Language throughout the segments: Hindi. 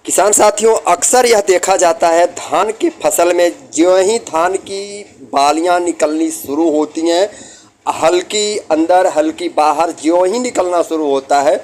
किसान साथियों, अक्सर यह देखा जाता है धान की फसल में ज्यों ही धान की बालियां निकलनी शुरू होती हैं, हल्की अंदर हल्की बाहर ज्यों ही निकलना शुरू होता है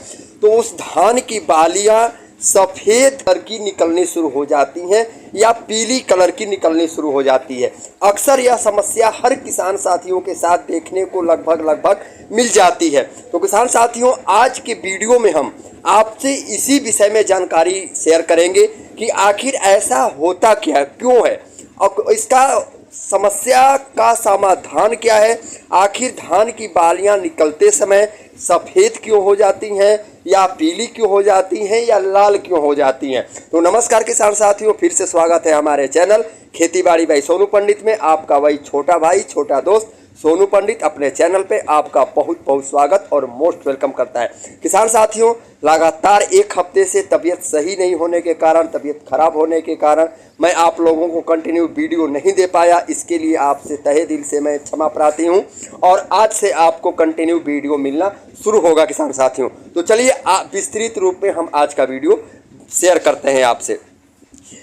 तो उस धान की बालियां सफ़ेद कलर की निकलनी शुरू हो जाती हैं या पीली कलर की निकलनी शुरू हो जाती है। अक्सर यह समस्या हर किसान साथियों के साथ देखने को लगभग मिल जाती है। तो किसान साथियों, आज के वीडियो में हम आपसे इसी विषय में जानकारी शेयर करेंगे कि आखिर ऐसा होता क्या, क्यों है और इसका समस्या का समाधान क्या है। आखिर धान की बालियां निकलते समय सफ़ेद क्यों हो जाती हैं या पीली क्यों हो जाती हैं या लाल क्यों हो जाती हैं। तो नमस्कार किसान साथियों, फिर से स्वागत है हमारे चैनल खेती-बाड़ी बाई सोनू पंडित में। आपका वही छोटा भाई छोटा दोस्त सोनू पंडित अपने चैनल पे आपका बहुत बहुत स्वागत और मोस्ट वेलकम करता है। किसान साथियों, लगातार एक हफ्ते से तबीयत सही नहीं होने के कारण, तबीयत खराब होने के कारण मैं आप लोगों को कंटिन्यू वीडियो नहीं दे पाया। इसके लिए आपसे तहे दिल से मैं क्षमा प्रार्थी हूं और आज से आपको कंटिन्यू वीडियो मिलना शुरू होगा किसान साथियों। तो चलिए विस्तृत रूप में हम आज का वीडियो शेयर करते हैं आपसे।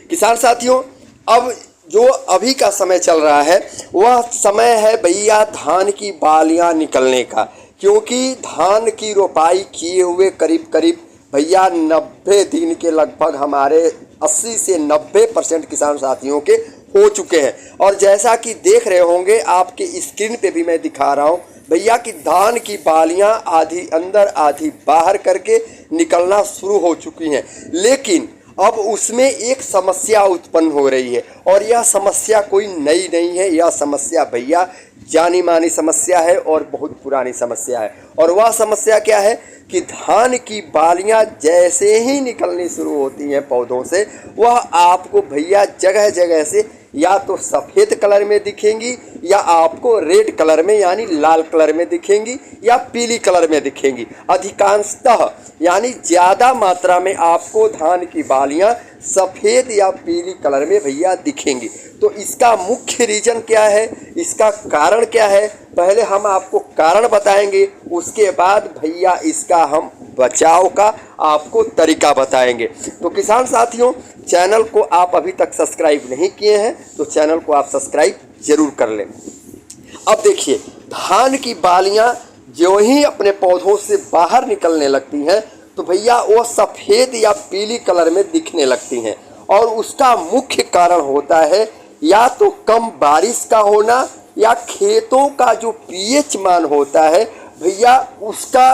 किसान साथियों, अब जो अभी का समय चल रहा है वह समय है भैया धान की बालियां निकलने का, क्योंकि धान की रोपाई किए हुए करीब भैया 90 दिन के लगभग हमारे 80 से 90% किसान साथियों के हो चुके हैं। और जैसा कि देख रहे होंगे आपके स्क्रीन पे भी मैं दिखा रहा हूँ भैया कि धान की बालियां आधी अंदर आधी बाहर करके निकलना शुरू हो चुकी हैं। लेकिन अब उसमें एक समस्या उत्पन्न हो रही है और यह समस्या कोई नई नहीं है। यह समस्या भैया जानी मानी समस्या है और बहुत पुरानी समस्या है। और वह समस्या क्या है कि धान की बालियां जैसे ही निकलनी शुरू होती हैं पौधों से, वह आपको भैया जगह जगह से या तो सफ़ेद कलर में दिखेंगी या आपको रेड कलर में यानी लाल कलर में दिखेंगी या पीली कलर में दिखेंगी। अधिकांशतः यानी ज़्यादा मात्रा में आपको धान की बालियां सफ़ेद या पीली कलर में भैया दिखेंगी। तो इसका मुख्य रीज़न क्या है, इसका कारण क्या है, पहले हम आपको कारण बताएंगे, उसके बाद भैया इसका हम बचाव का आपको तरीका बताएंगे। तो किसान साथियों, चैनल को आप अभी तक सब्सक्राइब नहीं किए हैं तो चैनल को आप सब्सक्राइब जरूर कर लें। अब देखिए, धान की बालियां जो ही अपने पौधों से बाहर निकलने लगती हैं तो भैया वो सफ़ेद या पीली कलर में दिखने लगती हैं। और उसका मुख्य कारण होता है या तो कम बारिश का होना या खेतों का जो पीएच मान होता है भैया उसका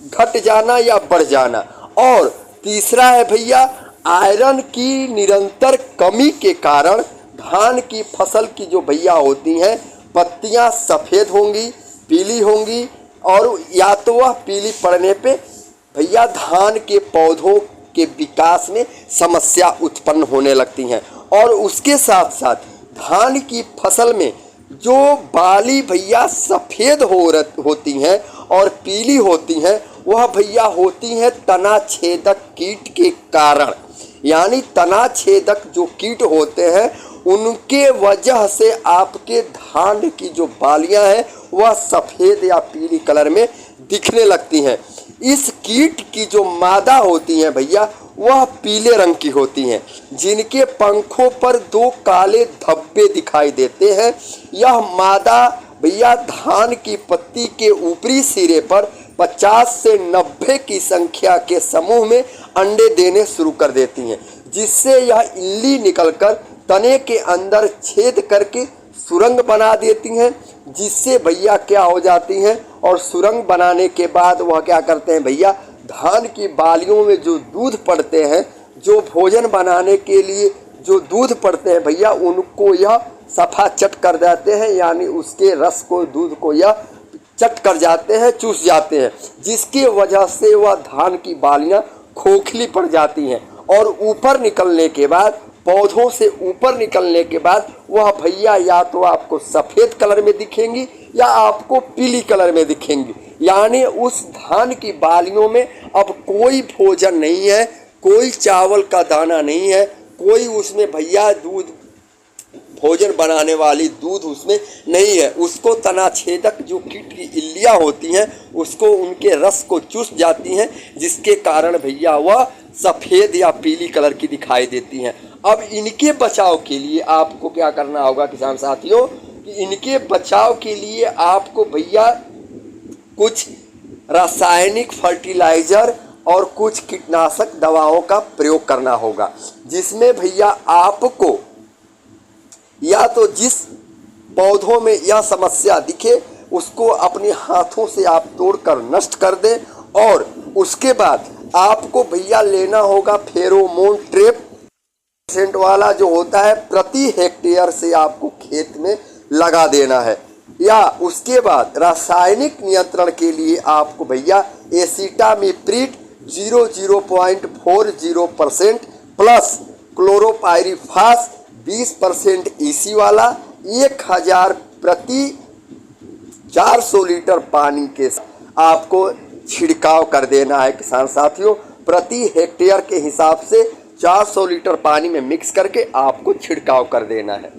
घट जाना या बढ़ जाना। और तीसरा है भैया आयरन की निरंतर कमी के कारण धान की फसल की जो भैया होती हैं पत्तियां सफ़ेद होंगी, पीली होंगी और या तो वह पीली पड़ने पे भैया धान के पौधों के विकास में समस्या उत्पन्न होने लगती हैं। और उसके साथ साथ धान की फसल में जो बाली भैया सफ़ेद होती हैं और पीली होती हैं वह भैया होती हैं तना छेदक कीट के कारण। यानी तना छेदक जो कीट होते हैं उनके वजह से आपके धान की जो बालियां हैं वह सफ़ेद या पीली कलर में दिखने लगती हैं। इस कीट की जो मादा होती हैं भैया वह पीले रंग की होती हैं, जिनके पंखों पर 2 काले धब्बे दिखाई देते हैं। यह मादा भैया धान की पत्ती के ऊपरी सिरे पर 50 से 90 की संख्या के समूह में अंडे देने शुरू कर देती हैं, जिससे यह इल्ली निकलकर तने के अंदर छेद करके सुरंग बना देती हैं, जिससे भैया क्या हो जाती हैं। और सुरंग बनाने के बाद वह क्या करते हैं भैया, धान की बालियों में जो दूध पड़ते हैं, जो भोजन बनाने के लिए जो दूध पड़ते हैं भैया उनको यह सफ़ा चट कर देते हैं। यानी उसके रस को, दूध को यह चट कर जाते हैं, चूस जाते हैं, जिसकी वजह से वह धान की बालियां खोखली पड़ जाती हैं। और ऊपर निकलने के बाद, पौधों से ऊपर निकलने के बाद वह भैया या तो आपको सफ़ेद कलर में दिखेंगी या आपको पीली कलर में दिखेंगी। यानी उस धान की बालियों में अब कोई भोजन नहीं है, कोई चावल का दाना नहीं है, कोई उसमें भैया दूध भोजन बनाने वाली दूध उसमें नहीं है। उसको तना छेदक जो कीट की इल्लियाँ होती हैं उसको उनके रस को चूस जाती हैं, जिसके कारण भैया वह सफ़ेद या पीली कलर की दिखाई देती हैं। अब इनके बचाव के लिए आपको क्या करना होगा किसान साथियों, कि इनके बचाव के लिए आपको भैया कुछ रासायनिक फर्टिलाइज़र और कुछ कीटनाशक दवाओं का प्रयोग करना होगा, जिसमें भैया आपको या तो जिस पौधों में यह समस्या दिखे उसको अपने हाथों से आप तोड़कर नष्ट कर दें, और उसके बाद आपको भैया लेना होगा फेरोमोन ट्रैप % वाला जो होता है, प्रति हेक्टेयर से आपको खेत में लगा देना है। या उसके बाद रासायनिक नियंत्रण के लिए आपको भैया एसिटामिप्रिड 0.40% प्लस क्लोरोपाइरीफास 20% EC वाला 1000 प्रति 400 लीटर पानी के साथ आपको छिड़काव कर देना है किसान साथियों। प्रति हेक्टेयर के हिसाब से 400 लीटर पानी में मिक्स करके आपको छिड़काव कर देना है।